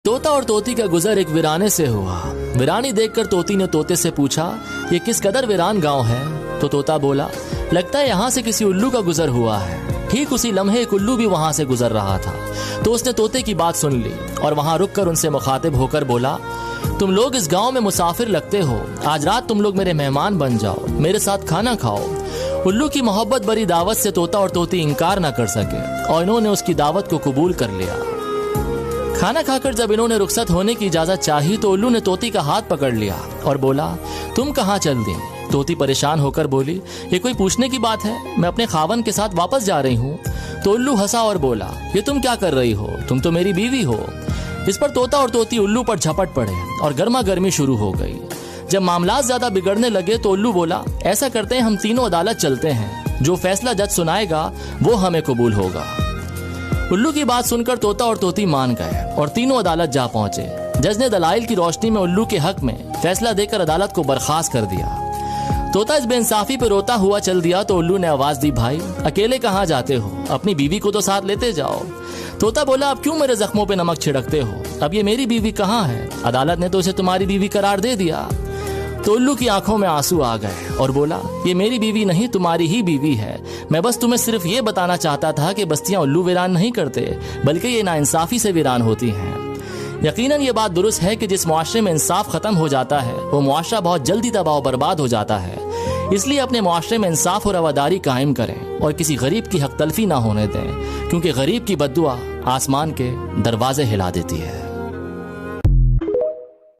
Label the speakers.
Speaker 1: तोता और तोती का गुजर एक वीराने से हुआ। वीरानी देखकर तोती ने तोते से पूछा, ये किस कदर वीरान गांव है? तो तोता बोला, लगता है यहाँ से किसी उल्लू का गुजर हुआ है। ठीक उसी लम्हे एक उल्लू भी वहां से गुजर रहा था। तो उसने तोते की बात सुन ली और वहां रुककर उनसे मुखातिब होकर बोला, तुम लोग इस गांव में मुसाफिर लगते हो, आज रात तुम लोग मेरे मेहमान बन जाओ, मेरे साथ खाना खाओ। उल्लू की मोहब्बत भरी दावत से तोता और तोती इनकार न कर सके और इन्होंने उसकी दावत को कबूल कर लिया। खाना खाकर जब इन्होंने रुखसत होने की इजाजत चाही तो उल्लू ने तोती का हाथ पकड़ लिया और बोला, तुम कहाँ चल दी? तोती परेशान होकर बोली, ये कोई पूछने की बात है, मैं अपने खावन के साथ वापस जा रही हूँ। तो उल्लू हंसा और बोला, ये तुम क्या कर रही हो, तुम तो मेरी बीवी हो। इस पर तोता और तोती उल्लू पर झपट पड़े और गर्मा गर्मी शुरू हो गई। जब मामला ज्यादा बिगड़ने लगे तो उल्लू बोला, ऐसा करते हैं, हम तीनों अदालत चलते हैं, जो फैसला जज सुनाएगा वो हमें कबूल होगा। उल्लू की बात सुनकर तोता और तोती मान गए और तीनों अदालत जा पहुंचे। जज ने दलाइल की रोशनी में उल्लू के हक में फैसला देकर अदालत को बर्खास्त कर दिया। तोता इस बेइंसाफी पर रोता हुआ चल दिया तो उल्लू ने आवाज दी, भाई अकेले कहाँ जाते हो, अपनी बीवी को तो साथ लेते जाओ। तोता बोला, अब क्यों मेरे जख्मों पे नमक छिड़कते हो, अब ये मेरी बीवी कहाँ है, अदालत ने तो उसे तुम्हारी बीवी करार दे दिया। तो उल्लू की आंखों में आंसू आ गए और बोला, ये मेरी बीवी नहीं, तुम्हारी ही बीवी है। मैं बस तुम्हें सिर्फ ये बताना चाहता था कि बस्तियां उल्लू वीरान नहीं करते, बल्कि ये नाइंसाफी से वीरान होती हैं। यकीनन ये बात दुरुस्त है कि जिस मुआशरे में इंसाफ खत्म हो जाता है वो मुआशरा बहुत जल्दी तबाह बर्बाद हो जाता है। इसलिए अपने मुआशरे में इंसाफ और रवादारी कायम करें और किसी गरीब की हक तलफी ना होने दें, क्योंकि गरीब की बद्दुआ आसमान के दरवाजे हिला देती है।